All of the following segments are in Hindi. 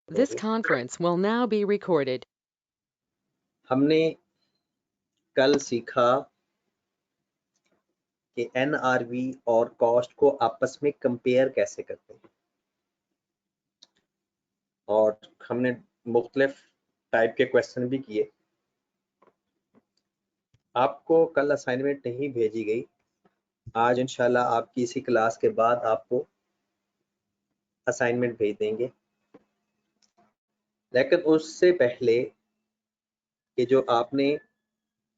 This conference will now be recorded. हमने कल सीखा कि एनआरवी और कॉस्ट को आपस में कंपेयर कैसे करते हैं, और हमने मुख्तलिफ टाइप के क्वेश्चन भी किए। आपको कल असाइनमेंट नहीं भेजी गई, आज इंशाल्लाह आपकी इसी क्लास के बाद आपको असाइनमेंट भेज देंगे। लेकिन उससे पहले कि जो आपने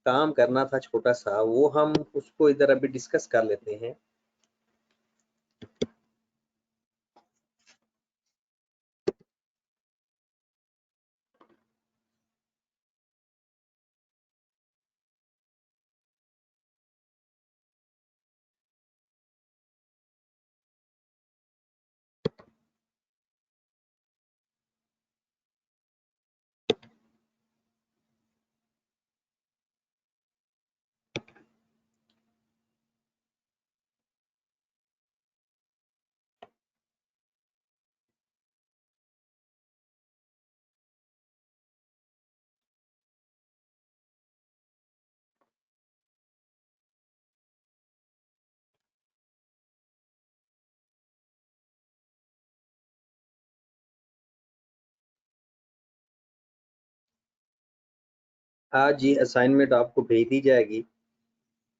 काम करना था छोटा सा, वो हम उसको इधर अभी डिस्कस कर लेते हैं। आज ये असाइनमेंट आपको भेज दी जाएगी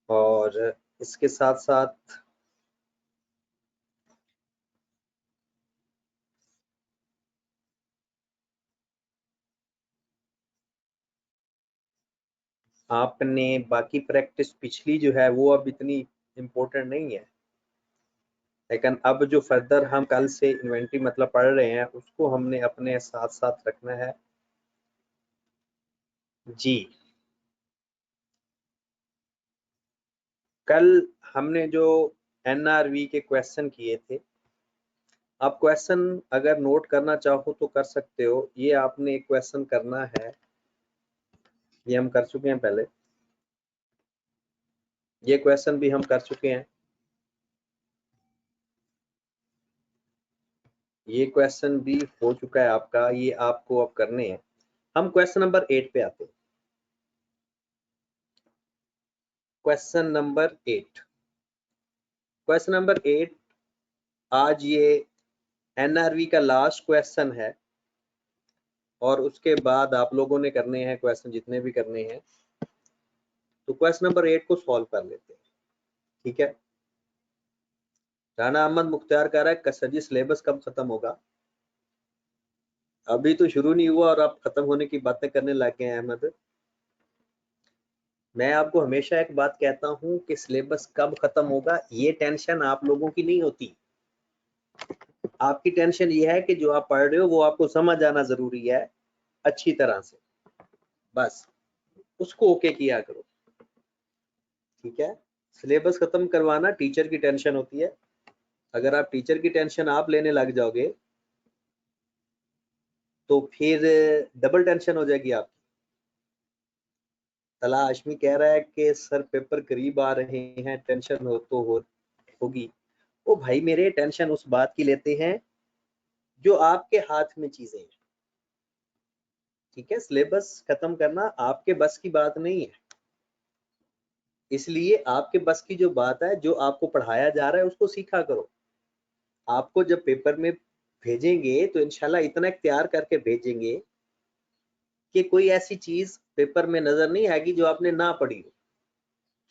और इसके साथ साथ आपने बाकी प्रैक्टिस पिछली जो है वो अब इतनी इम्पोर्टेंट नहीं है, लेकिन अब जो फर्दर हम कल से इन्वेंटरी मतलब पढ़ रहे हैं उसको हमने अपने साथ साथ रखना है जी। कल हमने जो एनआरवी के क्वेश्चन किए थे, आप क्वेश्चन अगर नोट करना चाहो तो कर सकते हो। ये आपने एक क्वेश्चन करना है, ये हम कर चुके हैं पहले, ये क्वेश्चन भी हम कर चुके हैं, ये क्वेश्चन भी हो चुका है आपका, ये आपको अब करने हैं। हम क्वेश्चन नंबर 8 पे आते हैं। क्वेश्चन नंबर 8, क्वेश्चन नंबर 8 आज ये एनआरवी का लास्ट क्वेश्चन है, और उसके बाद आप लोगों ने करने हैं क्वेश्चन जितने भी करने हैं। तो क्वेश्चन नंबर 8 को सॉल्व कर लेते हैं, ठीक है। राना अहमद मुख्तार कह रहा है सर जी सिलेबस कब खत्म होगा? अभी तो शुरू नहीं हुआ और आप खत्म होने की बातें करने लग गए हैं अहमद। मैं आपको हमेशा एक बात कहता हूं कि सिलेबस कब खत्म होगा ये टेंशन आप लोगों की नहीं होती। आपकी टेंशन ये है कि जो आप पढ़ रहे हो वो आपको समझ आना जरूरी है अच्छी तरह से, बस उसको ओके किया करो, ठीक है। सिलेबस खत्म करवाना टीचर की टेंशन होती है। अगर आप टीचर की टेंशन आप लेने लग जाओगे तो फिर डबल टेंशन हो जाएगी आपकी। तला हाशमी कह रहा है कि सर पेपर करीब आ रहे हैं, टेंशन हो तो होगी। ओ भाई मेरे, टेंशन उस बात की लेते हैं जो आपके हाथ में चीजें हैं, ठीक है। सिलेबस खत्म करना आपके बस की बात नहीं है, इसलिए आपके बस की जो बात है, जो आपको पढ़ाया जा रहा है उसको सीखा करो। आपको जब पेपर में भेजेंगे तो इंशाल्लाह इतना तैयार करके भेजेंगे कि कोई ऐसी चीज पेपर में नजर नहीं आएगी जो आपने ना पढ़ी हो,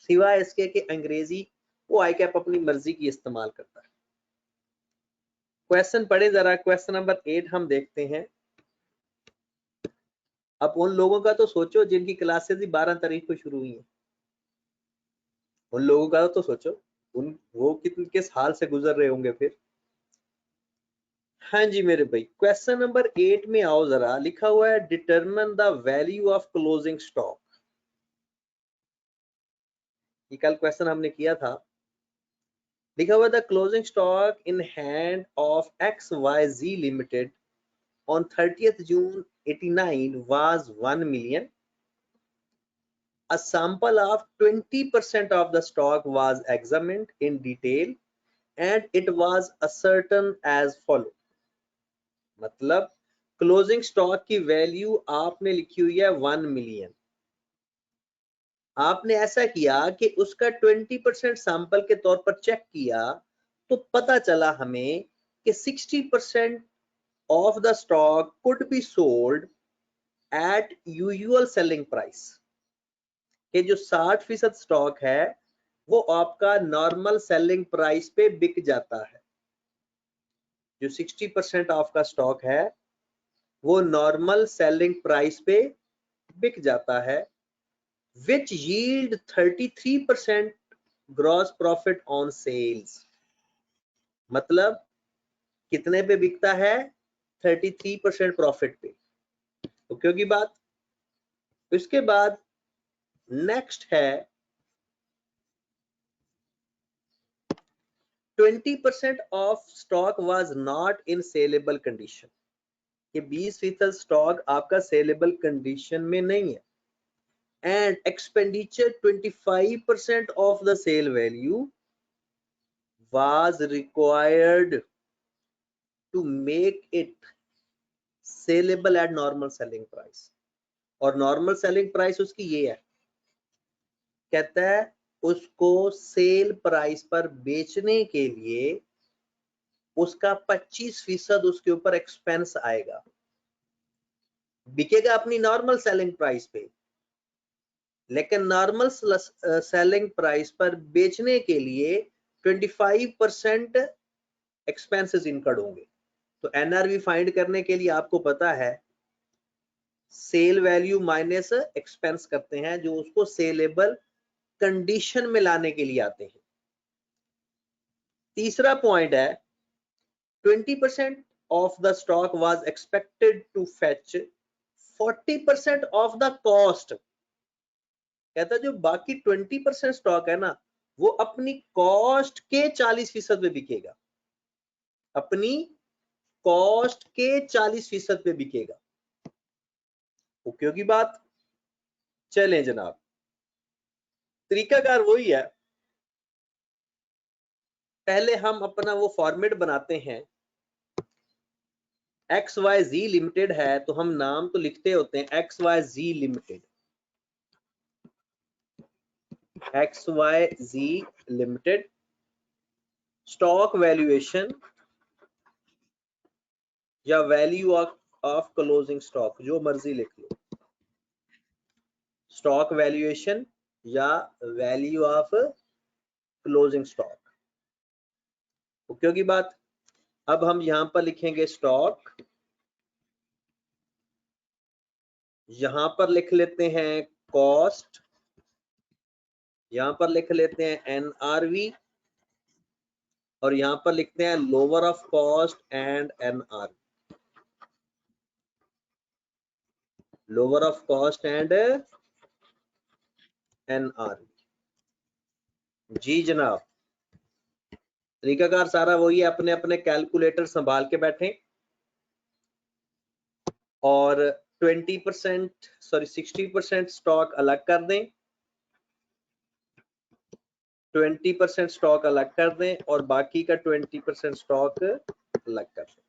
सिवाय इसके कि अंग्रेजी वो आई कैप अपनी मर्जी की इस्तेमाल करता है। क्वेश्चन पढ़े जरा, क्वेश्चन नंबर 8 हम देखते हैं। अब उन लोगों का तो सोचो जिनकी क्लासेस ही 12 तारीख को शुरू हुई है, उन लोगों का तो सोचो, उन वो किस हाल से गुजर रहे होंगे फिर। हाँ जी मेरे भाई, क्वेश्चन नंबर 8 में आओ जरा। लिखा हुआ है determine the value of closing stock. ये कल क्वेश्चन हमने किया था। लिखा हुआ the closing stock in hand of XYZ limited on 30th June 89 was 1 million. A sample of 20% of the stock was examined in detail and it was ascertained as follow. मतलब क्लोजिंग स्टॉक की वैल्यू आपने लिखी हुई है 1 मिलियन। आपने ऐसा किया कि उसका 20% सैंपल के तौर पर चेक किया तो पता चला हमें कि 60% of the stock could be sold at usual selling price, कि जो 60% स्टॉक है वो आपका नॉर्मल सेलिंग प्राइस पे बिक जाता है। जो 60% ऑफ का स्टॉक है वो नॉर्मल सेलिंग प्राइस पे बिक जाता है, which yield 33% gross profit on sales. मतलब कितने पे बिकता है? 33% प्रॉफिट पे। तो क्योंकि बात, इसके बाद नेक्स्ट है 20% of stock was not in saleable condition, कि 20% स्टॉक आपका सेलेबल कंडीशन में नहीं है। And expenditure 25% of the sale value was required to make it saleable at normal selling price। और नॉर्मल सेलिंग प्राइस उसकी ये है, कहता है उसको सेल प्राइस पर बेचने के लिए उसका 25% उसके ऊपर एक्सपेंस आएगा। बिकेगा अपनी नॉर्मल सेलिंग प्राइस पे, लेकिन नॉर्मल सेलिंग प्राइस पर बेचने के लिए 25% एक्सपेंसेस इनकर्ड होंगे। तो एनआरवी फाइंड करने के लिए आपको पता है सेल वैल्यू माइनस एक्सपेंस करते हैं, जो उसको सेलेबल कंडीशन में लाने के लिए आते हैं। तीसरा पॉइंट है 20% of the stock was expected to fetch 40% of the cost. कहता है जो बाकी 20% स्टॉक है ना वो अपनी कॉस्ट के 40% पे बिकेगा, अपनी कॉस्ट के 40% पे बिकेगा। उपयोगी बात। चलें जनाब, तरीकाकार वही है, पहले हम अपना वो फॉर्मेट बनाते हैं। XYZ लिमिटेड है तो हम नाम तो लिखते होते हैं XYZ limited, XYZ limited. Stock valuation या वैल्यू ऑफ क्लोजिंग स्टॉक, जो मर्जी लिख लो, स्टॉक वैल्यूएशन या वैल्यू ऑफ क्लोजिंग स्टॉक। उपयोगी बात। अब हम यहां पर लिखेंगे स्टॉक, यहां पर लिख लेते हैं कॉस्ट, यहां पर लिख लेते हैं एनआरवी, और यहां पर लिखते हैं lower of cost and NRV, lower of cost and NRV. जी जनाब, तरीकाकार सारा वही है, अपने अपने कैलकुलेटर संभाल के बैठे और 60% स्टॉक अलग कर दें, 20% स्टॉक अलग कर दें और बाकी का 20% स्टॉक अलग कर दें।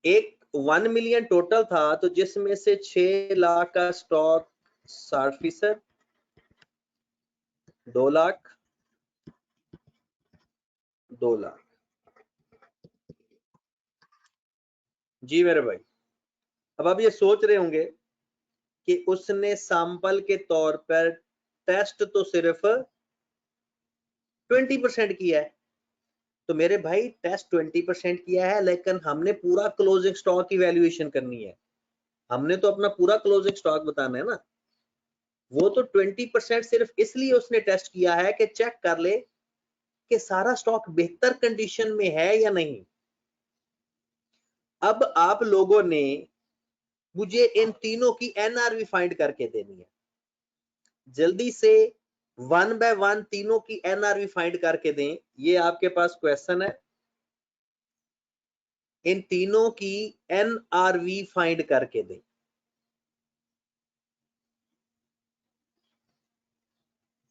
एक 1 मिलियन टोटल था तो जिसमें से 6 लाख का स्टॉक 60%, 2 लाख, 2 लाख। जी मेरे भाई, अब आप ये सोच रहे होंगे कि उसने सैंपल के तौर पर टेस्ट तो सिर्फ 20% किया है। तो मेरे भाई टेस्ट 20% किया है, लेकिन हमने पूरा क्लोजिंग स्टॉक की वैल्यूएशन करनी है, हमने तो अपना पूरा क्लोजिंग स्टॉक बताना है ना। वो तो 20% सिर्फ इसलिए उसने टेस्ट किया है कि चेक कर ले कि सारा स्टॉक बेहतर कंडीशन में है या नहीं। अब आप लोगों ने मुझे इन तीनों की एनआरवी फाइंड करके देनी है। जल्दी से 1 बाय 1 तीनों की एनआरवी फाइंड करके दें, ये आपके पास क्वेश्चन है। इन तीनों की एनआरवी फाइंड करके दें।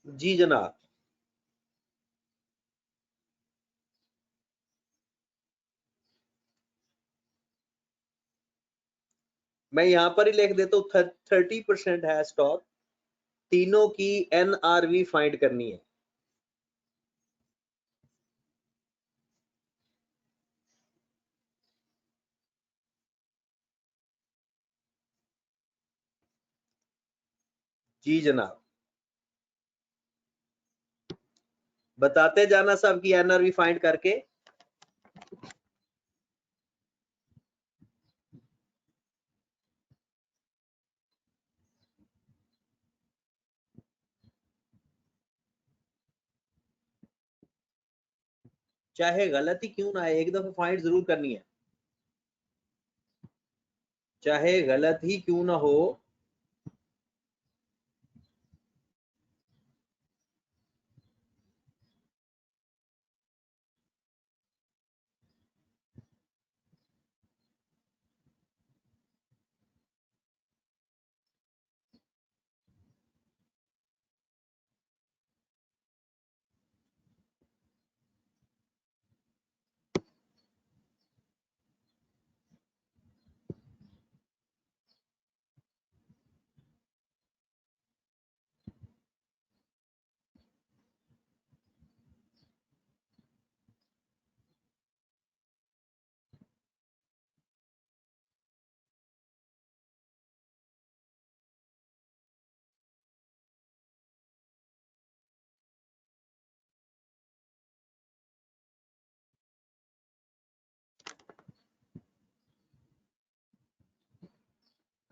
जी जनाब, मैं यहां पर ही लिख देता हूँ 30% है स्टॉक, तीनों की एनआरवी फाइंड करनी है। जी जनाब, बताते जाना सबकी एनआरवी फाइंड करके। चाहे गलती क्यों ना आए, एक दफा फाइंड जरूर करनी है, चाहे गलत ही क्यों ना हो।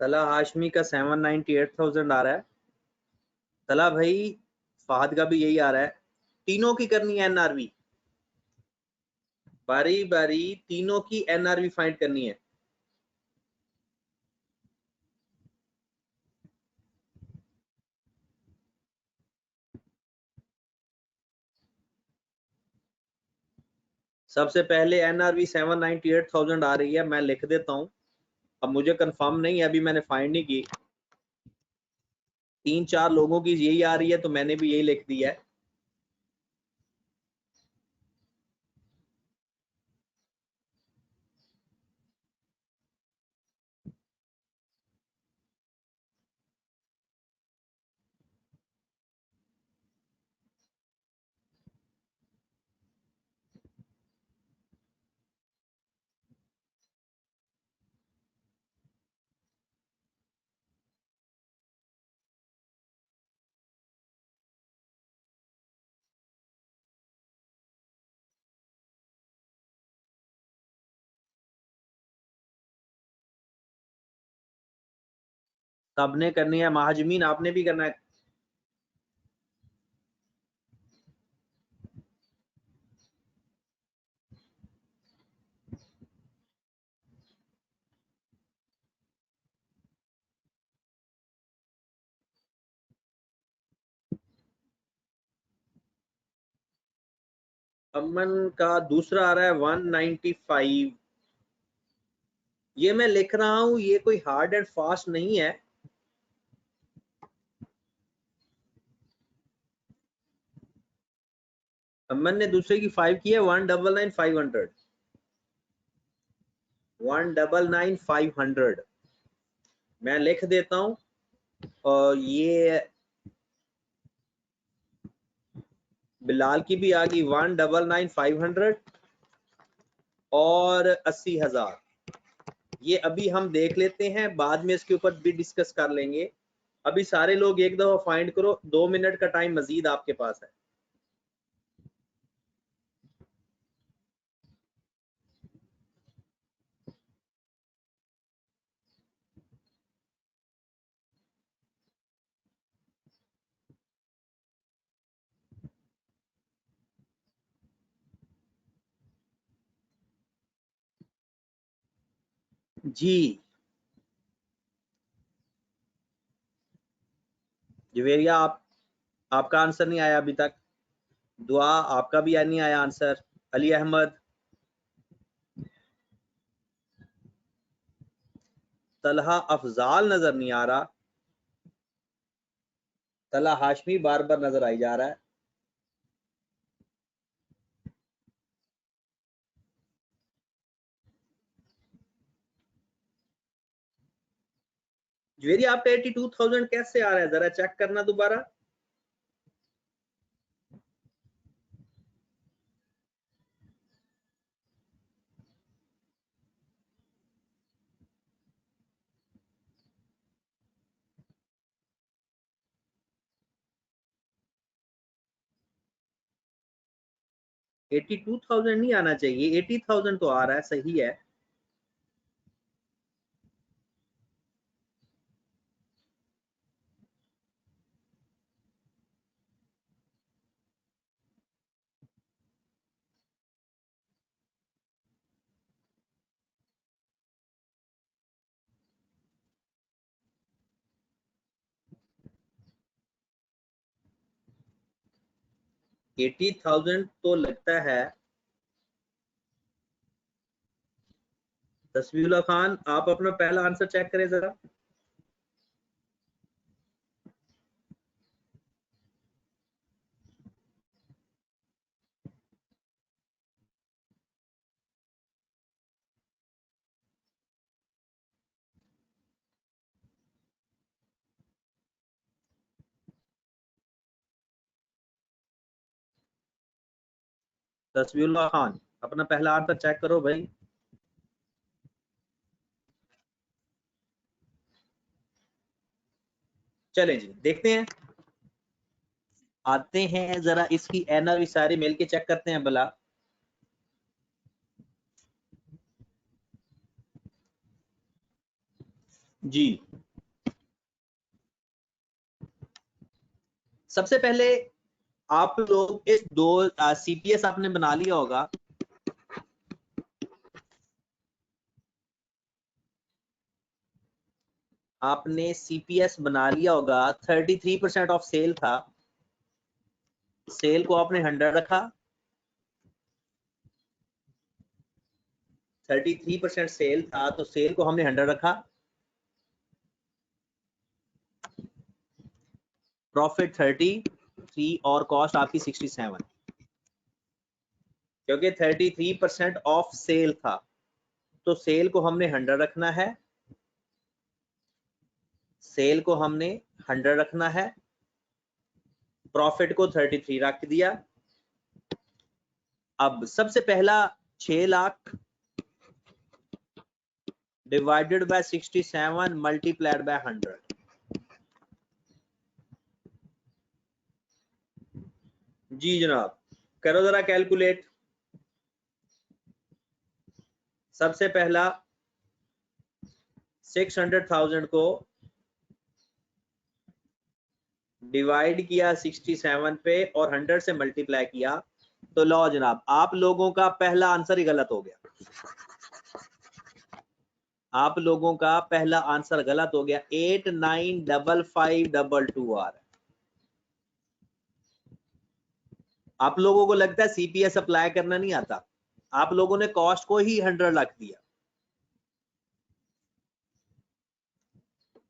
तला हाशमी का 798,000 आ रहा है। तला भाई फहद का भी यही आ रहा है। तीनों की करनी है एनआरवी, बारी बारी तीनों की एनआरवी फाइंड करनी है। सबसे पहले एनआरवी 798,000 आ रही है, मैं लिख देता हूं। अब मुझे कंफर्म नहीं है, अभी मैंने फाइंड नहीं की। 3-4 लोगों की यही आ रही है, तो मैंने भी यही लिख दिया है। सबने करनी है, महाजमीन आपने भी करना है। अमन का दूसरा आ रहा है 195। ये मैं लिख रहा हूं, ये कोई हार्ड एंड फास्ट नहीं है। अमन ने दूसरे की 5 की है, 199,500। 199,500 मैं लिख देता हूं। और ये बिलाल की भी आ गई 199,500 और 80,000। ये अभी हम देख लेते हैं, बाद में इसके ऊपर भी डिस्कस कर लेंगे। अभी सारे लोग एक दफा फाइंड करो, 2 मिनट का टाइम मजीद आपके पास है। जी जवेरिया, आपका आंसर नहीं आया अभी तक। दुआ आपका भी नहीं आया आंसर। अली अहमद, तलहा अफजाल नजर नहीं आ रहा। तला हाशमी बार बार नजर आई जा रहा है। ज्वेरी आपका 82,000 कैसे आ रहा है, जरा चेक करना दोबारा। $82,000 नहीं आना चाहिए, 80,000 तो आ रहा है, सही है। $80,000 तो लगता है। तस्वीरुल्लाह खान, आप अपना पहला आंसर चेक करें जरा। तस्वीरुल्लाह खान, अपना पहला आंसर चेक करो भाई। चलें जी, देखते हैं, आते हैं जरा इसकी एनआरवी सारे मिलके चेक करते हैं भला। जी, सबसे पहले आप लोग इस दो सीपीएस आपने बना लिया होगा। आपने सीपीएस बना लिया होगा। 33% ऑफ सेल था, सेल को आपने 100 रखा। 33% सेल था तो सेल को हमने 100 रखा। प्रॉफिट 33 और कॉस्ट आपकी 67, क्योंकि 33% ऑफ सेल था तो सेल को हमने 100 रखना है। सेल को हमने 100 रखना है, प्रॉफिट को 33 रख दिया। अब सबसे पहला 6 lakh divided by 67 multiplied by 100। जी जनाब, करो जरा कैलकुलेट। सबसे पहला 600,000 को डिवाइड किया 67 पे और 100 से मल्टीप्लाई किया, तो लो जनाब, आप लोगों का पहला आंसर ही गलत हो गया। आप लोगों का पहला आंसर गलत हो गया। 895522 आ रहा है। आप लोगों को लगता है सीपीएस अप्लाई करना नहीं आता, आप लोगों ने कॉस्ट को ही 100 रख दिया।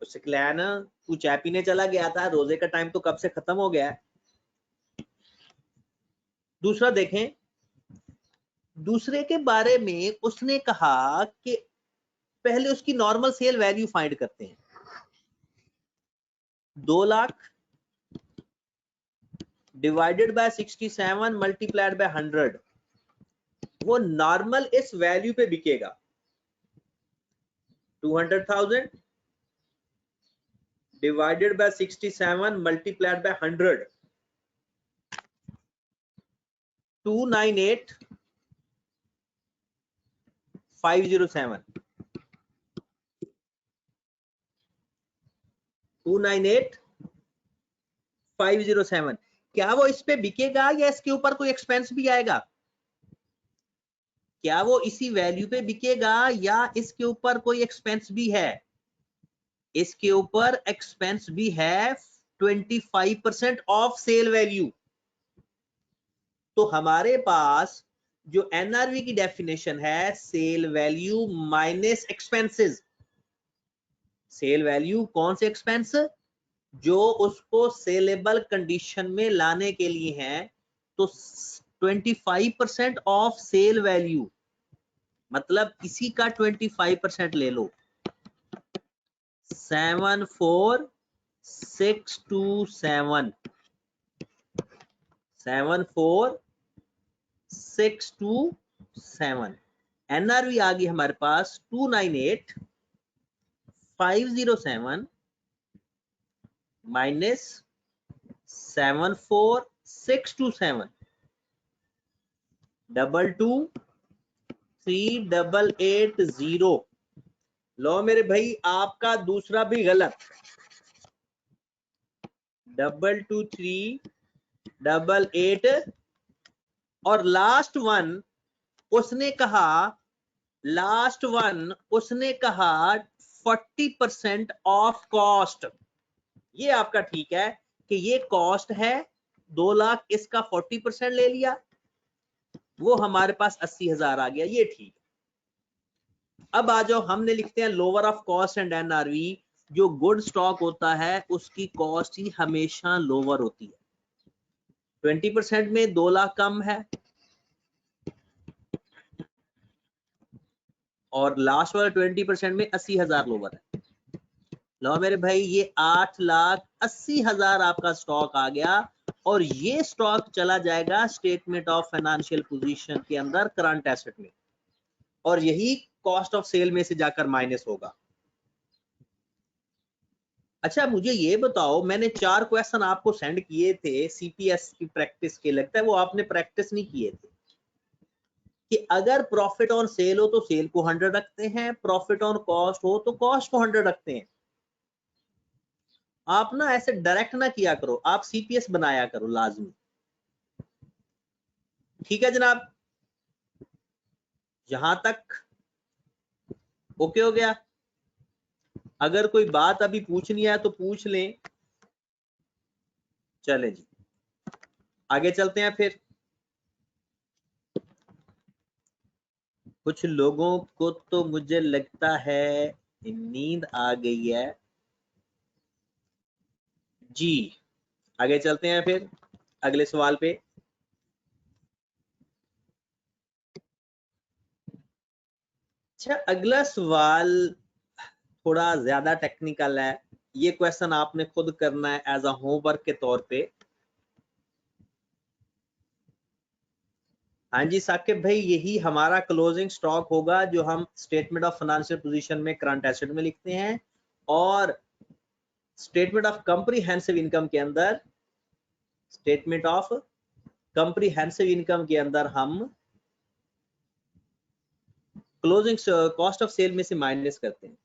शिकलैन, तू चाय पीने चला गया था, रोजे का टाइम तो कब से खत्म हो गया है। दूसरा देखें, दूसरे के बारे में उसने कहा कि पहले उसकी नॉर्मल सेल वैल्यू फाइंड करते हैं। 2 lakh divided by 67 multiplied by 100, वो नॉर्मल इस वैल्यू पे बिकेगा। 200,000 डिवाइडेड बाय 67 मल्टीप्लाइड बाय 100, 298,507। 298,507। क्या वो इस पे बिकेगा या इसके ऊपर कोई एक्सपेंस भी आएगा? क्या वो इसी वैल्यू पे बिकेगा या इसके ऊपर कोई एक्सपेंस भी है? इसके ऊपर एक्सपेंस भी है, 25% ऑफ सेल वैल्यू। तो हमारे पास जो एनआरवी की डेफिनेशन है, sale value minus expenses. Sale value कौन से एक्सपेंस? जो उसको सेलेबल कंडीशन में लाने के लिए हैं। तो 25% ऑफ सेल वैल्यू मतलब इसी का 25% ले लो। 74627 74627 एनआरवी आ गई हमारे पास 298507 माइनस 74627 223880। लो मेरे भाई आपका दूसरा भी गलत 22388 और लास्ट वन उसने कहा 40% ऑफ कॉस्ट। ये आपका ठीक है कि ये कॉस्ट है 2 लाख, इसका 40% ले लिया, वो हमारे पास 80,000 आ गया, ये ठीक। अब आ जाओ, हमने लिखते हैं lower of cost and NRV. जो गुड स्टॉक होता है उसकी कॉस्ट ही हमेशा लोअर होती है। 20% में 2 लाख कम है और लास्ट वाला 20% में 80,000 लोअर है। लो मेरे भाई ये 8,80,000 आपका स्टॉक आ गया और ये स्टॉक चला जाएगा स्टेटमेंट ऑफ फाइनेंशियल पोजीशन के अंदर करंट एसेट में, और यही कॉस्ट ऑफ सेल में से जाकर माइनस होगा। अच्छा मुझे ये बताओ, मैंने 4 क्वेश्चन आपको सेंड किए थे सीपीएस की प्रैक्टिस के, लगता है वो आपने प्रैक्टिस नहीं किए थे, कि अगर प्रॉफिट ऑन सेल हो तो सेल को 100 रखते हैं, प्रॉफिट ऑन कॉस्ट हो तो कॉस्ट को 100 रखते हैं। आप ना ऐसे डायरेक्ट ना किया करो, आप सीपीएस बनाया करो लाजमी। ठीक है जनाब, यहां तक ओके हो गया? अगर कोई बात अभी पूछनी है तो पूछ लें। चले जी आगे चलते हैं। फिर कुछ लोगों को तो मुझे लगता है नींद आ गई है जी। आगे चलते हैं फिर अगले सवाल पे। अच्छा अगला सवाल थोड़ा ज्यादा टेक्निकल है, ये क्वेश्चन आपने खुद करना है एज अ होमवर्क के तौर पे। हाँ जी साकिब भाई, यही हमारा क्लोजिंग स्टॉक होगा जो हम स्टेटमेंट ऑफ फाइनेंशियल पोजीशन में करंट एसेट में लिखते हैं, और स्टेटमेंट ऑफ कंप्रीहेंसिव इनकम के अंदर, स्टेटमेंट ऑफ कंप्रीहेंसिव इनकम के अंदर हम क्लोजिंग कॉस्ट ऑफ सेल में से माइनस करते हैं।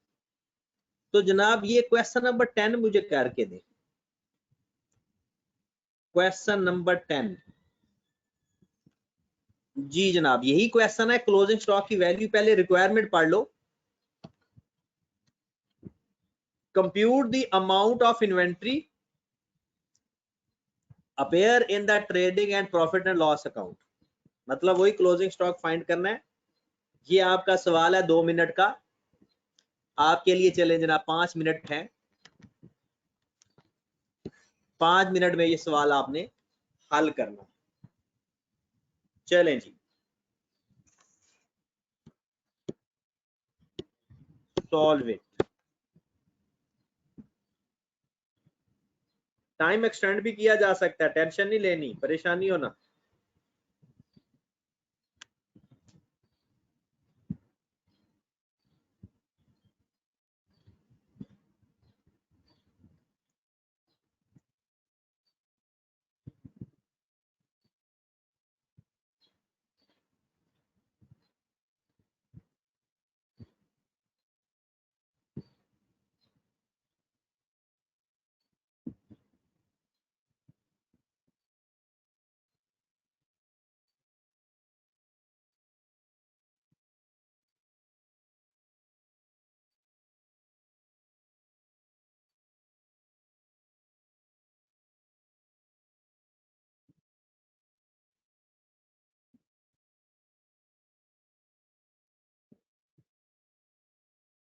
तो जनाब ये क्वेश्चन नंबर 10 मुझे करके दें। क्वेश्चन नंबर 10 जी जनाब, यही क्वेश्चन है। क्लोजिंग स्टॉक की वैल्यू, पहले रिक्वायरमेंट पढ़ लो। Compute the amount of inventory appear in the trading and profit and loss account, मतलब वही क्लोजिंग स्टॉक फाइंड करना है। ये आपका सवाल है 2 मिनट का, आपके लिए चले जनाब 5 मिनट हैं। 5 मिनट में ये सवाल आपने हल करना। चलें जी, सॉल्व इट। टाइम एक्सटेंड भी किया जा सकता है, टेंशन नहीं लेनी, परेशानी होना।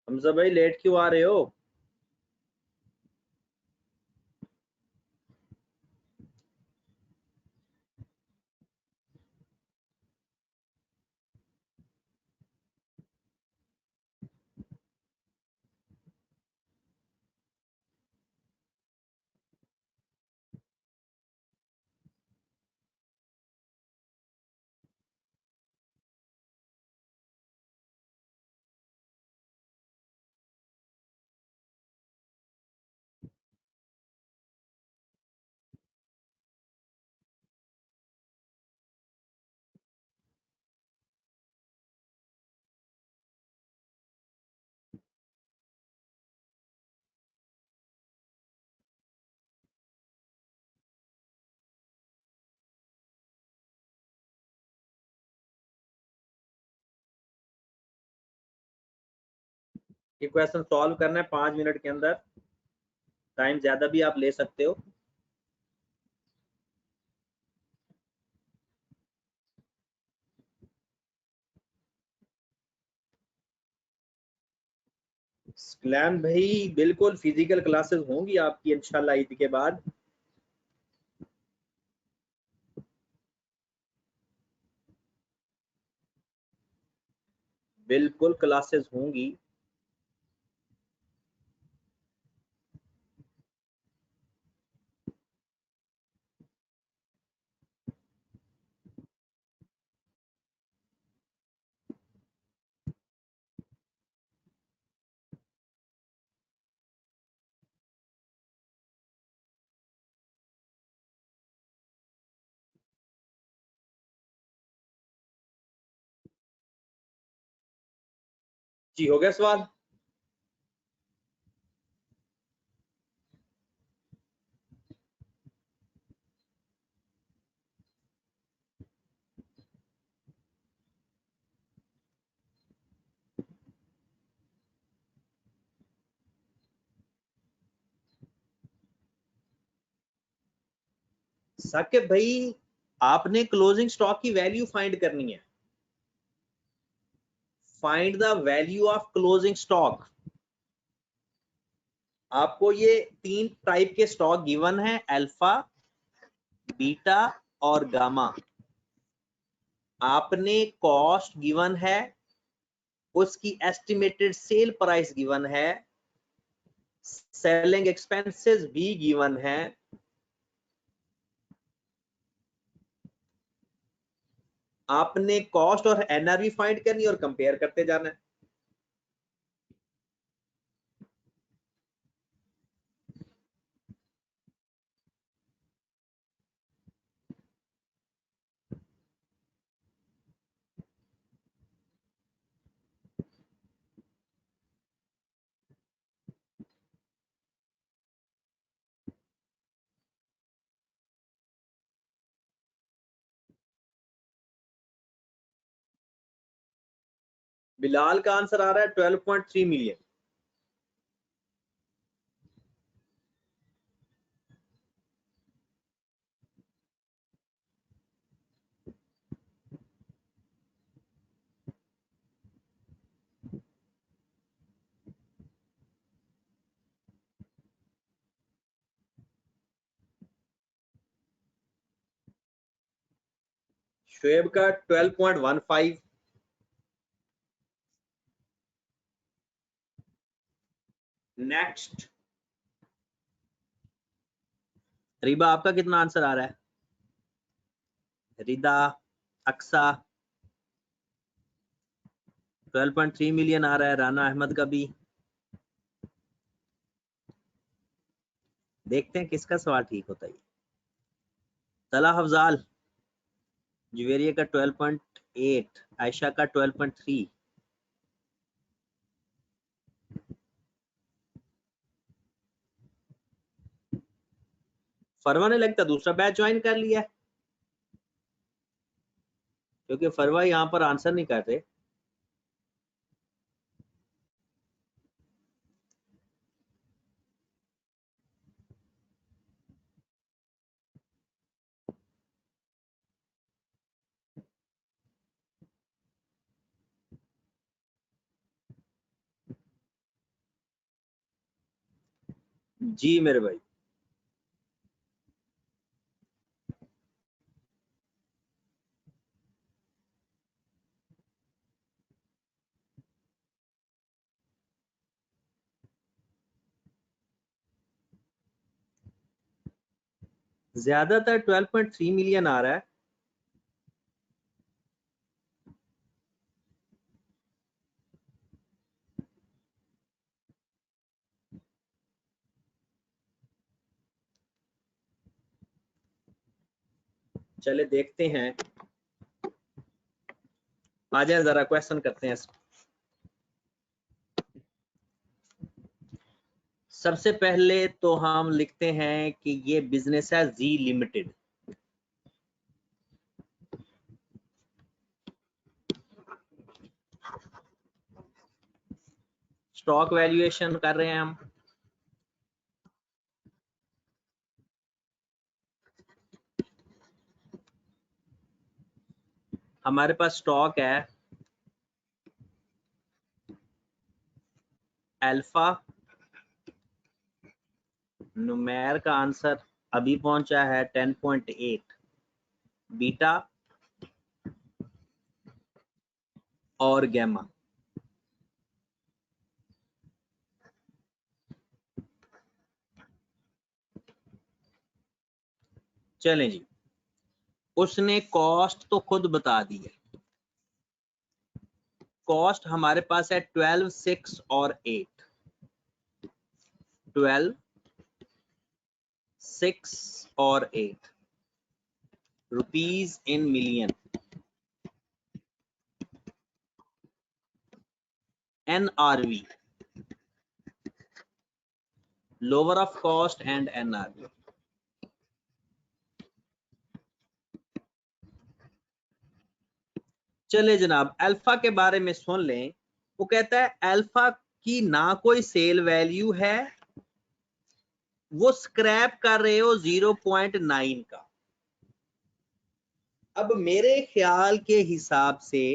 हमजा भाई लेट क्यों आ रहे हो? ये क्वेश्चन सॉल्व करना है 5 मिनट के अंदर, टाइम ज्यादा भी आप ले सकते हो। स्लैन भाई बिल्कुल फिजिकल क्लासेस होंगी आपकी इंशाल्लाह ईद के बाद। बिल्कुल क्लासेस होंगी। जी हो गया सवाल। साकिब भाई आपने क्लोजिंग स्टॉक की वैल्यू फाइंड करनी है। Find the value of closing stock. आपको ये 3 टाइप के स्टॉक गिवन है, अल्फा, बीटा और गामा। आपने कॉस्ट गिवन है, उसकी एस्टिमेटेड सेल प्राइस गिवन है, सेलिंग एक्सपेंसेस भी गिवन है। आपने कॉस्ट और एनआरवी फाइंड करनी और कंपेयर करते जाना है। बिलाल का आंसर आ रहा है 12.3 मिलियन। शुएब का 12.15। नेक्स्ट रिबा आपका कितना आंसर आ रहा है? रिदा, अक्सा 12.3 मिलियन आ रहा है। राना अहमद का भी। देखते हैं किसका सवाल ठीक होता है। तला अफजाल जुवेरिया का 12.8, आयशा का 12.3। फरवा ने लगता दूसरा बैच ज्वाइन कर लिया है, क्योंकि फरवा यहाँ पर आंसर नहीं कर रहे। जी मेरे भाई। ज्यादातर 12.3 मिलियन आ रहा है। चले देखते हैं, आ जाए जरा क्वेश्चन करते हैं। सबसे पहले तो हम लिखते हैं कि ये बिजनेस है जी लिमिटेड। स्टॉक वैल्यूएशन कर रहे हैं हम। हमारे पास स्टॉक है अल्फा, नुमेर का आंसर अभी पहुंचा है 10.8, बीटा और गैमा। चलें जी, उसने कॉस्ट तो खुद बता दी है। कॉस्ट हमारे पास है 12, 6 और 8। 12, 6 और 8 rupees in million. NRV, lower of cost and NRV। चले जनाब, अल्फा के बारे में सुन लें। वो कहता है अल्फा की ना कोई सेल वैल्यू है, वो स्क्रैप कर रहे हो 0.9 का। अब मेरे ख्याल के हिसाब से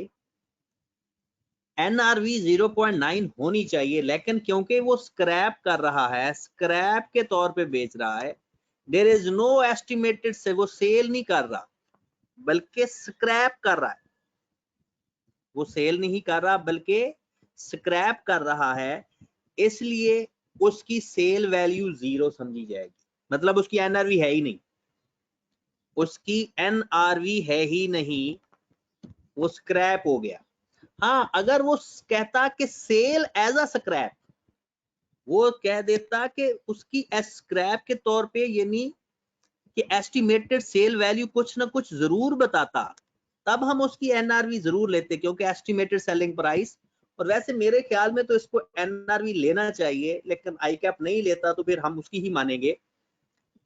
NRV 0.9 होनी चाहिए, लेकिन क्योंकि वो स्क्रैप कर रहा है, स्क्रैप के तौर पे बेच रहा है, देयर इज नो एस्टिमेटेड से, वो सेल नहीं कर रहा बल्कि स्क्रैप कर रहा है। वो सेल नहीं कर रहा बल्कि स्क्रैप कर रहा है, इसलिए उसकी सेल वैल्यू 0 समझी जाएगी। मतलब उसकी NRV है ही नहीं, उसकी NRV है ही नहीं, वो स्क्रैप हो गया। हाँ, अगर वो कहता कि सेल एज अ स्क्रैप, वो कह देता कि उसकी स्क्रैप के तौर पे, यानी कि एस्टिमेटेड सेल वैल्यू कुछ ना कुछ जरूर बताता, तब हम उसकी NRV जरूर लेते, क्योंकि एस्टिमेटेड सेलिंग प्राइस। और वैसे मेरे ख्याल में तो इसको NRV लेना चाहिए, लेकिन आई कैप नहीं लेता तो फिर हम उसकी ही मानेंगे,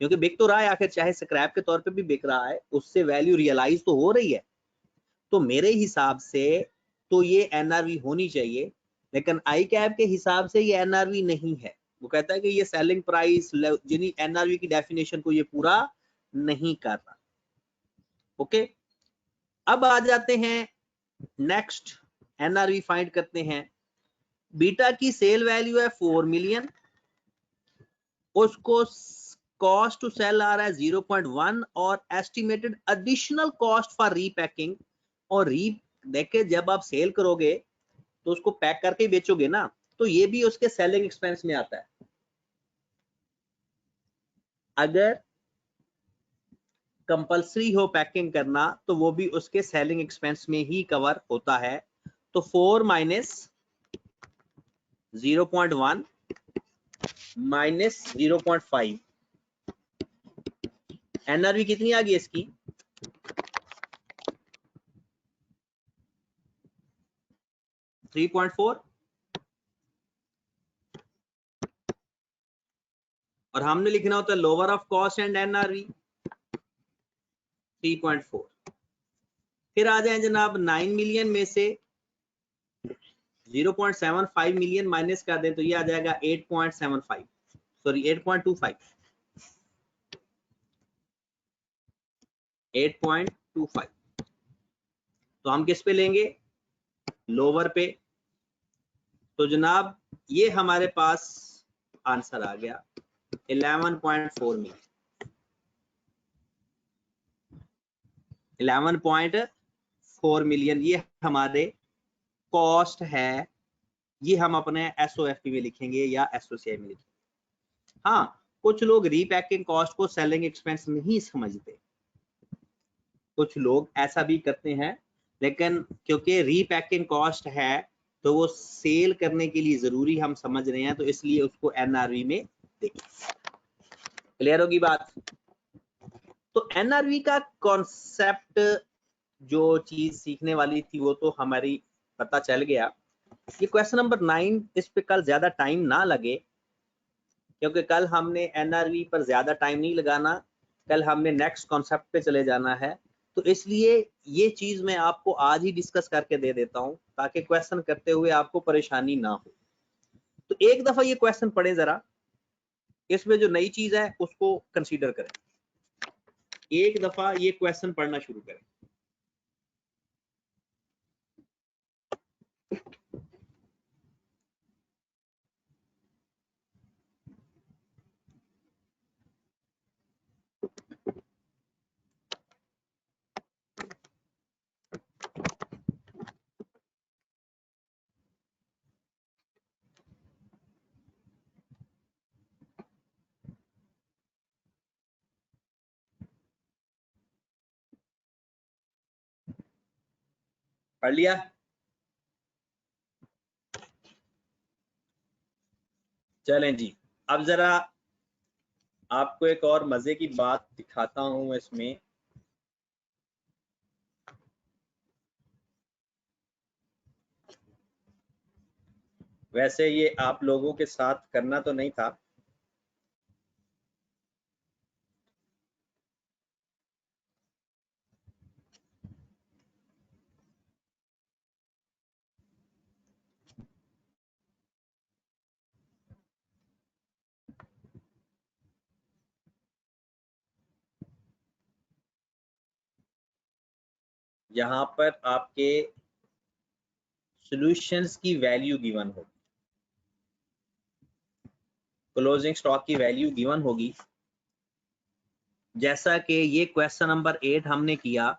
क्योंकि बिक तो रहा है आखिर, चाहे स्क्रैप के तौर पे भी बिक रहा है, उससे वैल्यू रियलाइज तो हो रही है। तो मेरे हिसाब से तो ये NRV होनी चाहिए, लेकिन आई कैप के हिसाब से ये NRV नहीं है। वो कहता है कि ये सेलिंग प्राइस जिनी NRV की डेफिनेशन को ये पूरा नहीं कर रहा। ओके, अब आ जाते हैं नेक्स्ट, NRV फाइंड करते हैं। बीटा की सेल वैल्यू है 4 मिलियन, उसको कॉस्ट टू सेल आ रहा है 0.1 और estimated additional cost for repacking. और देखे जब आप सेल करोगे तो उसको पैक करके बेचोगे ना, तो ये भी उसके सेलिंग एक्सपेंस में आता है। अगर कंपल्सरी हो पैकिंग करना तो वो भी उसके सेलिंग एक्सपेंस में ही कवर होता है। तो 4 माइनस 0.1 माइनस 0.5, NRV कितनी आ गई इसकी? 3.4, और हमने लिखना होता है lower of cost and NRV 3.4। फिर आ जाए जनाब 9 मिलियन में से 0.75 मिलियन माइनस कर दें तो ये आ जाएगा 8.75, सॉरी 8.25, 8.25। तो हम किस पे लेंगे? लोअर पे। तो जनाब ये हमारे पास आंसर आ गया 11.4 मिलियन। 11.4 मिलियन ये हमारे कॉस्ट है। ये हम अपने SOFP में लिखेंगे या SOCI में लिखेंगे। हाँ, कुछ लोग रीपैकिंग कॉस्ट को सेलिंग एक्सपेंस नहीं समझते, कुछ लोग ऐसा भी करते हैं, लेकिन क्योंकि रीपैकिंग कॉस्ट है तो वो सेल करने के लिए जरूरी हम समझ रहे हैं, तो इसलिए उसको NRV में देखिए। क्लियर होगी बात? तो NRV का कॉन्सेप्ट, जो चीज सीखने वाली थी वो तो हमारी पता चल गया। ये क्वेश्चन नंबर 9, इस पे कल ज्यादा टाइम ना लगे, क्योंकि कल हमने NRV पर ज्यादा टाइम नहीं लगाना, कल हमने नेक्स्ट कॉन्सेप्ट पे चले जाना है। तो इसलिए ये चीज मैं आपको आज ही डिस्कस करके दे देता हूं, ताकि क्वेश्चन करते हुए आपको परेशानी ना हो। एक दफा ये क्वेश्चन पढ़े जरा, इसमें जो नई चीज है उसको कंसीडर करें, एक दफा ये क्वेश्चन पढ़ना शुरू करें। पढ़ लिया? चलें जी, अब जरा आपको एक और मजे की बात दिखाता हूं इसमें। वैसे ये आप लोगों के साथ करना तो नहीं था, यहाँ पर आपके सॉल्यूशंस की वैल्यू गिवन होगी, क्लोजिंग स्टॉक की वैल्यू गिवन होगी। जैसा कि ये क्वेश्चन नंबर 8 हमने किया,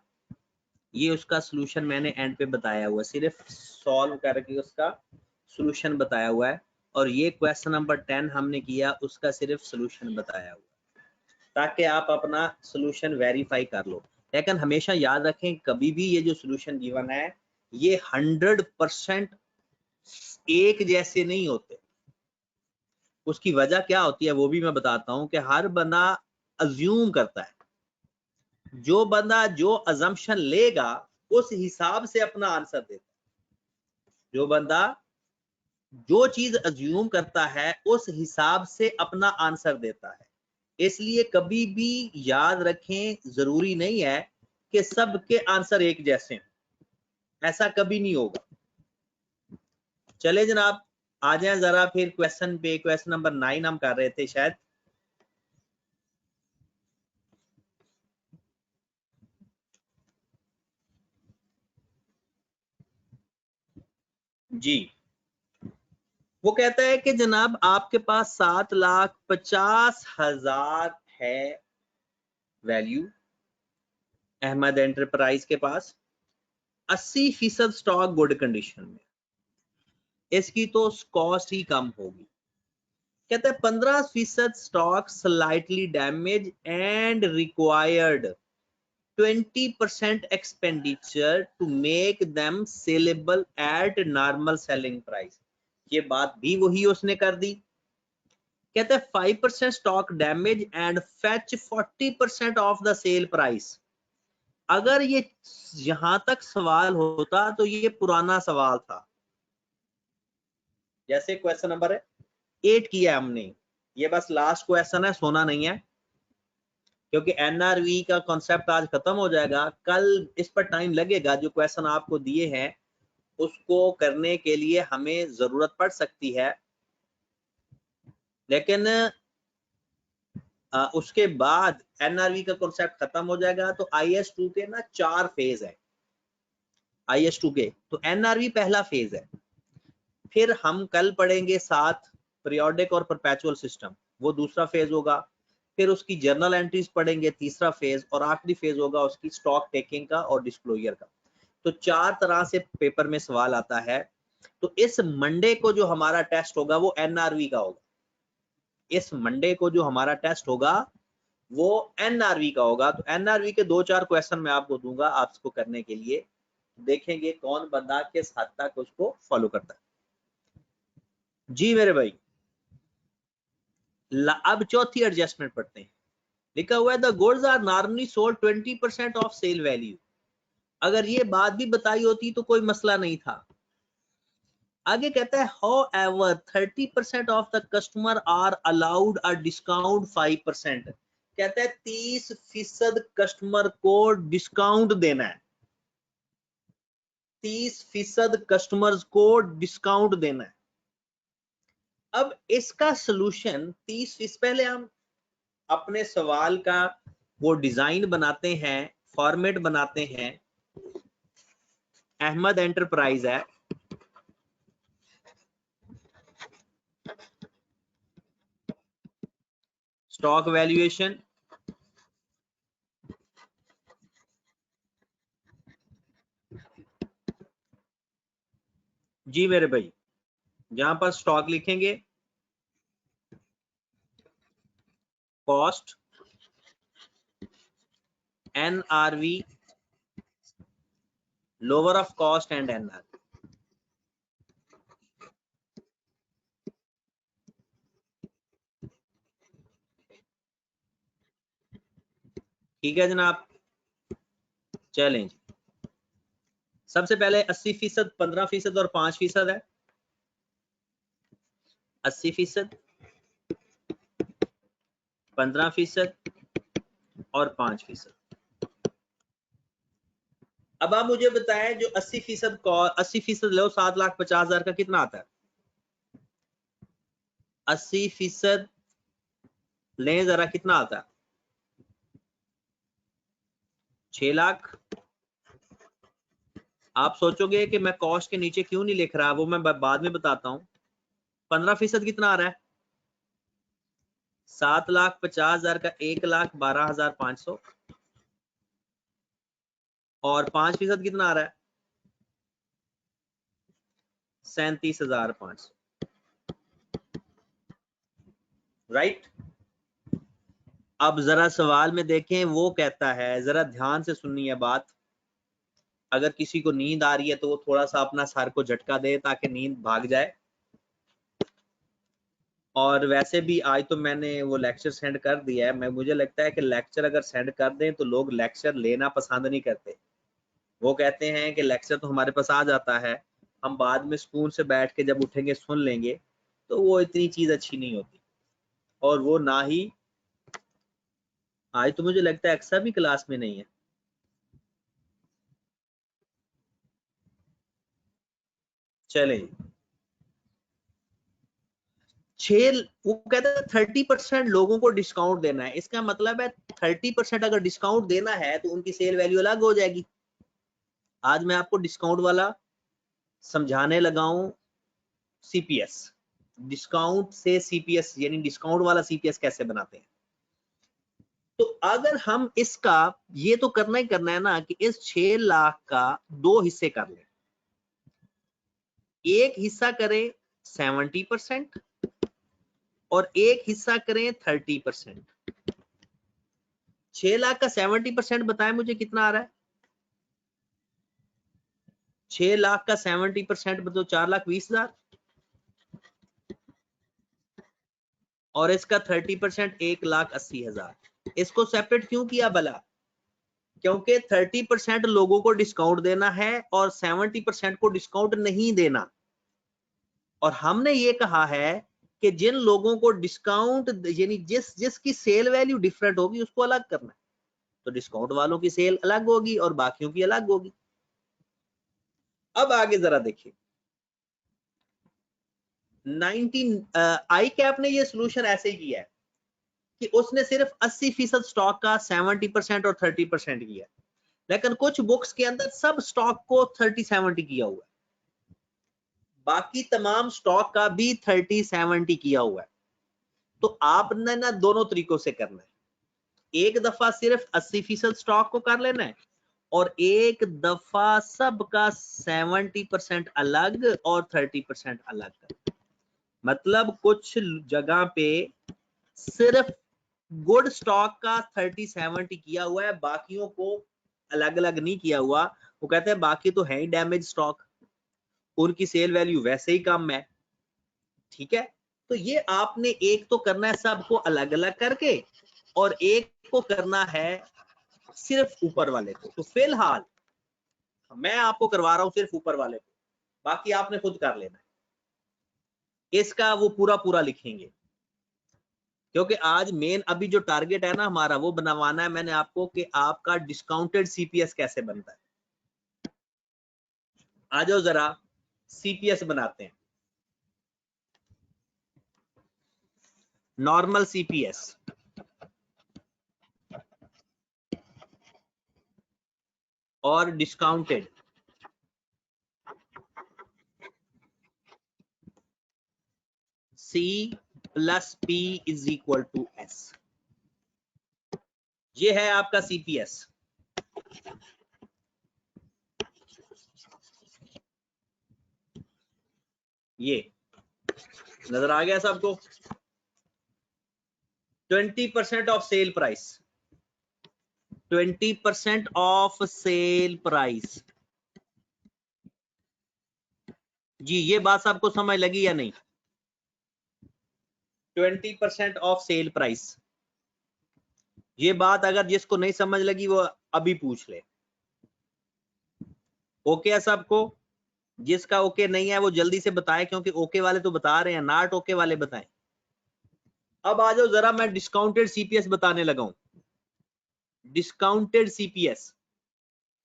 ये उसका सॉल्यूशन मैंने एंड पे बताया हुआ है, सिर्फ सॉल्व करके उसका सॉल्यूशन बताया हुआ है। और ये क्वेश्चन नंबर 10 हमने किया, उसका सिर्फ सॉल्यूशन बताया हुआ है, ताकि आप अपना सॉल्यूशन वेरीफाई कर लो। लेकिन हमेशा याद रखें, कभी भी ये जो सॉल्यूशन गिवन है ये 100% एक जैसे नहीं होते। उसकी वजह क्या होती है वो भी मैं बताता हूं कि हर बंदा अज्यूम करता है, जो बंदा जो अजम्पशन लेगा उस हिसाब से अपना आंसर देता है। जो बंदा जो चीज अज्यूम करता है उस हिसाब से अपना आंसर देता है। इसलिए कभी भी याद रखें, जरूरी नहीं है कि सबके आंसर एक जैसे हों, ऐसा कभी नहीं होगा। चले जनाब, आ जाए जरा फिर क्वेश्चन पे। क्वेश्चन नंबर 9 हम कर रहे थे शायद। जी, वो कहता है कि जनाब आपके पास 7,50,000 है वैल्यू अहमद एंटरप्राइज के पास, 80% स्टॉक गुड कंडीशन में, इसकी तो कॉस्ट ही कम होगी। कहते हैं 15% stock slightly damage and required 20% expenditure to make them saleable at normal selling price. ये बात भी वही उसने कर दी। कहते हैं 5% stock damage and fetch 40% of the sale price. अगर ये यहां तक सवाल होता तो ये पुराना सवाल था। जैसे क्वेश्चन नंबर 8 किया हमने, ये बस लास्ट क्वेश्चन है, सोना नहीं है, क्योंकि एनआरवी का कॉन्सेप्ट आज खत्म हो जाएगा। कल इस पर टाइम लगेगा, जो क्वेश्चन आपको दिए हैं उसको करने के लिए हमें जरूरत पड़ सकती है, लेकिन उसके बाद एनआरवी का कॉन्सेप्ट खत्म हो जाएगा। तो IS2 के ना 4 फेज है, IS2 के, तो एनआरवी पहला फेज है। फिर हम कल पढ़ेंगे 7 पीरियोडिक और परपेचुअल सिस्टम, वो दूसरा फेज होगा। फिर उसकी जर्नल एंट्रीज पढ़ेंगे, तीसरा फेज, और आखिरी फेज होगा उसकी स्टॉक टेकिंग का और डिस्क्लोजर का। तो 4 तरह से पेपर में सवाल आता है। तो इस मंडे को जो हमारा टेस्ट होगा वो एनआरवी का होगा। इस मंडे को जो हमारा टेस्ट होगा वो एनआरवी का होगा। तो एनआरवी के 2-4 क्वेश्चन मैं आपको दूंगा आपको करने के लिए, देखेंगे कौन बंदा किस हद तक उसको फॉलो करता है। जी मेरे भाई, अब चौथी एडजस्टमेंट पढ़ते हैं। लिखा हुआ है the goods are normally sold 20% of sale value. अगर ये बात भी बताई होती तो कोई मसला नहीं था। आगे कहता है however 30% of the customer are allowed a discount 5%। कहता है 30% कस्टमर को डिस्काउंट देना है, 30% कस्टमर्स को डिस्काउंट देना है। अब इसका सलूशन 30 पहले हम अपने सवाल का वो डिजाइन बनाते हैं, फॉर्मेट बनाते हैं। अहमद एंटरप्राइज है, स्टॉक वैल्यूएशन, जी मेरे भाई, जहां पर स्टॉक लिखेंगे, cost, NRV, lower of cost and NRV। ठीक है जनाब, चलें। सबसे पहले 80%, 15% और 5% है। 80%, 15% और 5%। अब आप मुझे बताएं जो 80% लो, 7,50,000 का कितना आता है? 80% लें जरा, कितना आता है? 6 लाख। आप सोचोगे कि मैं कॉस्ट के नीचे क्यों नहीं लिख रहा, वो मैं बाद में बताता हूं। 15% कितना आ रहा है? 7,50,000 का 1,12,500। और 5% कितना आ रहा है? 37,500। राइट। अब जरा सवाल में देखें, वो कहता है, जरा ध्यान से सुनिए बात। अगर किसी को नींद आ रही है तो वो थोड़ा सा अपना सर को झटका दे ताकि नींद भाग जाए। और वैसे भी आज तो मैंने वो लेक्चर सेंड कर दिया है। मुझे लगता है कि लेक्चर अगर सेंड कर दें तो लोग लेक्चर लेना पसंद नहीं करते। वो कहते हैं कि लेक्चर तो हमारे पास आ जाता है, हम बाद में सुकून से बैठ के जब उठेंगे सुन लेंगे, तो वो इतनी चीज अच्छी नहीं होती। और वो ना ही आज तो मुझे लगता है अक्सर भी क्लास में नहीं है। चले, वो कहता है 30% लोगों को डिस्काउंट देना है। इसका मतलब है 30% अगर डिस्काउंट देना है तो उनकी सेल वैल्यू अलग हो जाएगी। आज मैं आपको डिस्काउंट वाला समझाने लगाऊं, सीपीएस, डिस्काउंट से सीपीएस, यानी डिस्काउंट वाला सीपीएस कैसे बनाते हैं। तो अगर हम इसका, ये तो करना ही करना है ना कि इस 6 लाख का 2 हिस्से कर लें। एक हिस्सा करें 70% और एक हिस्सा करें 30%। 6 लाख का 70% बताएं मुझे कितना आ रहा है? 6 लाख का 70% मतलब 4,20,000। और इसका 30% 1,80,000। इसको सेपरेट क्यों किया भला? क्योंकि 30% लोगों को डिस्काउंट देना है और 70% को डिस्काउंट नहीं देना। और हमने ये कहा है कि जिन लोगों को डिस्काउंट, यानी जिसकी सेल वैल्यू डिफरेंट होगी उसको अलग करना है। तो डिस्काउंट वालों की सेल अलग होगी और बाकियों की अलग होगी। अब आगे जरा देखिए, 19 कैप ने ये सोल्यूशन ऐसे ही किया है कि उसने सिर्फ 80% स्टॉक का 70% और 30% किया। लेकिन कुछ बुक्स के अंदर सब स्टॉक को 30-70 किया हुआ है, बाकी तमाम स्टॉक का भी 30-70 किया हुआ है। तो आपने ना दोनों तरीकों से करना है। एक दफा सिर्फ 80% स्टॉक को कर लेना है और एक दफा सबका 70% अलग और 30% अलग कर। मतलब कुछ जगह पे सिर्फ गुड स्टॉक का 30-70 किया हुआ है, बाकियों को अलग अलग नहीं किया हुआ। वो कहते हैं बाकी तो है ही डैमेज स्टॉक, उनकी सेल वैल्यू वैसे ही कम है। ठीक है, तो ये आपने एक तो करना है सबको अलग अलग करके, और एक को करना है सिर्फ ऊपर वाले को। तो फिलहाल मैं आपको करवा रहा हूं सिर्फ ऊपर वाले को, बाकी आपने खुद कर लेना है। इसका वो पूरा पूरा लिखेंगे, क्योंकि आज मेन अभी जो टारगेट है ना हमारा, वो बनवाना है मैंने आपको कि आपका डिस्काउंटेड सीपीएस कैसे बनता है। आ जाओ जरा सीपीएस बनाते हैं। नॉर्मल सीपीएस, और discounted C plus P is equal to S। ये है आपका सीपीएस। ये नजर आ गया सबको? 20% of sale price, 20% of sale price. जी ये बात सबको समझ लगी या नहीं? 20% ऑफ सेल प्राइस। ये बात अगर जिसको नहीं समझ लगी वो अभी पूछ ले। ओके है सबको? जिसका ओके नहीं है वो जल्दी से बताए, क्योंकि ओके वाले तो बता रहे हैं, नॉट ओके वाले बताएं। अब आ जाओ जरा, मैं डिस्काउंटेड सीपीएस बताने लगा हूं। Discounted CPS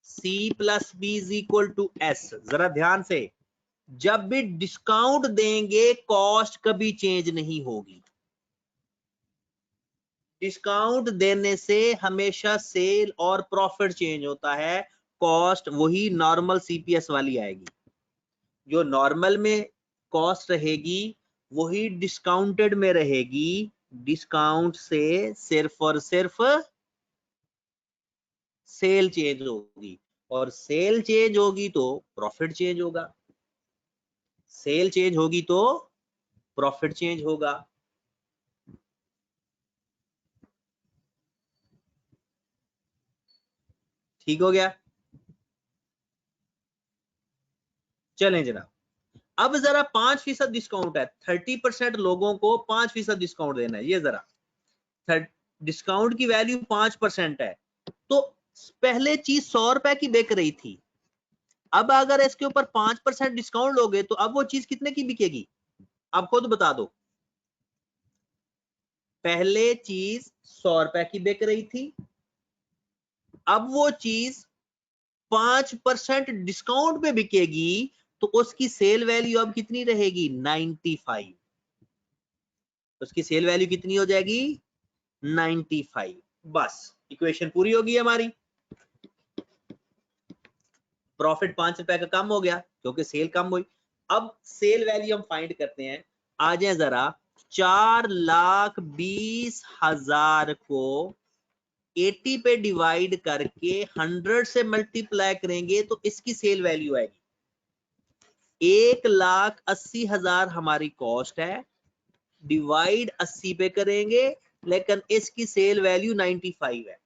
C plus B is equal to S। जरा ध्यान से, जब भी डिस्काउंट देंगे कॉस्ट कभी चेंज नहीं होगी। डिस्काउंट देने से हमेशा सेल और प्रॉफिट चेंज होता है, कॉस्ट वही नॉर्मल सीपीएस वाली आएगी। जो नॉर्मल में कॉस्ट रहेगी वही डिस्काउंटेड में रहेगी। डिस्काउंट से सिर्फ और सिर्फ सेल चेंज होगी, और सेल चेंज होगी तो प्रॉफिट चेंज होगा। सेल चेंज होगी तो प्रॉफिट चेंज होगा। ठीक हो गया? चलें जनाब, अब जरा 5% डिस्काउंट है, 30% लोगों को 5% डिस्काउंट देना है। ये जरा डिस्काउंट की वैल्यू 5% है, तो पहले चीज 100 रुपए की बिक रही थी, अब अगर इसके ऊपर 5% डिस्काउंट लोगे तो अब वो चीज कितने की बिकेगी? आप खुद बता दो। पहले चीज 100 रुपए की बिक रही थी, अब वो चीज 5% डिस्काउंट पे बिकेगी, तो उसकी सेल वैल्यू अब कितनी रहेगी? 95। उसकी सेल वैल्यू कितनी हो जाएगी? 95। बस इक्वेशन पूरी होगी हमारी। प्रॉफिट 5 रुपए का कम हो गया क्योंकि सेल कम हुई। अब सेल वैल्यू हम फाइंड करते हैं। आ जाए जरा, 4,20,000 को 80 पे डिवाइड करके 100 से मल्टीप्लाई करेंगे तो इसकी सेल वैल्यू आएगी। 1,80,000 हमारी कॉस्ट है, डिवाइड 80 पे करेंगे, लेकिन इसकी सेल वैल्यू 95 है।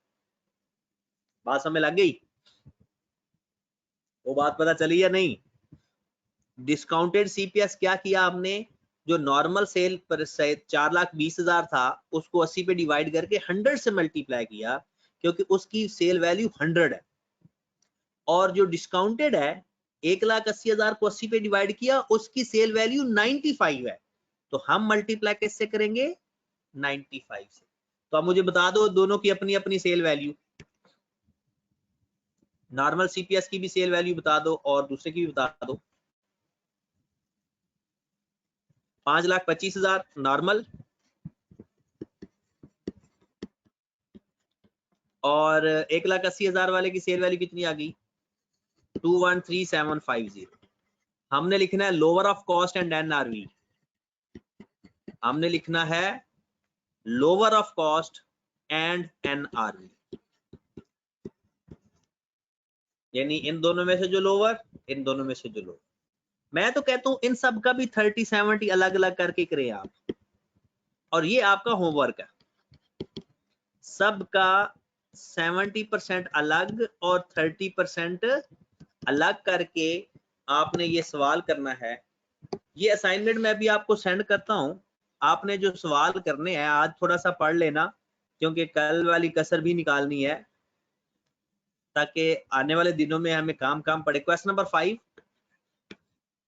बात समझ लग गई? वो बात पता चली या नहीं? डिस्काउंटेड सीपीएस क्या किया हमने? जो नॉर्मल सेल पर 4,20,000 था उसको 80 पे डिवाइड करके 100 से मल्टीप्लाई किया, क्योंकि उसकी सेल वैल्यू 100 है। और जो डिस्काउंटेड है 1,80,000 को 80 पे डिवाइड किया, उसकी सेल वैल्यू 95 है। तो हम मल्टीप्लाई किससे करेंगे? 95 से। तो अब मुझे बता दो दोनों की अपनी अपनी सेल वैल्यू। नॉर्मल सीपीएस की भी सेल वैल्यू बता दो और दूसरे की भी बता दो। 5,25,000 नॉर्मल, और 1,80,000 वाले की सेल वैल्यू कितनी आ गई? 213,750। हमने लिखना है lower of cost and NRV. हमने लिखना है lower of cost and NRV, यानी इन दोनों में से जो लोअर, इन दोनों में से जो लोअर। मैं तो कहता हूं इन सब का भी 30-70 अलग अलग करके करें आप, और ये आपका होमवर्क है। सबका 70% अलग और 30% अलग करके आपने ये सवाल करना है। ये असाइनमेंट मैं भी आपको सेंड करता हूं। आपने जो सवाल करने हैं आज थोड़ा सा पढ़ लेना, क्योंकि कल वाली कसर भी निकालनी है, ताकि आने वाले दिनों में हमें काम पड़े। क्वेश्चन नंबर 5,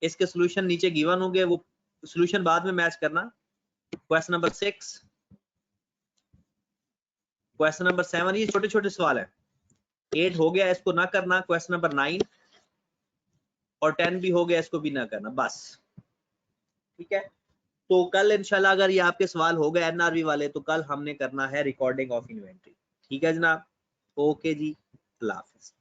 इसके सॉल्यूशन नीचे गिवन होंगे, वो सॉल्यूशन बाद में मैच करना। क्वेश्चन नंबर 6, क्वेश्चन नंबर 7, ये छोटे छोटे सवाल है। 8 हो गया, इसको ना करना। क्वेश्चन नंबर 9 और 10 भी हो गया, इसको भी ना करना, बस ठीक है। तो कल इंशाल्लाह अगर ये आपके सवाल हो गए एनआरवी वाले तो कल हमने करना है रिकॉर्डिंग ऑफ इन्वेंट्री। ठीक है जनाब, ओके जी, अल्लाह हाफिज।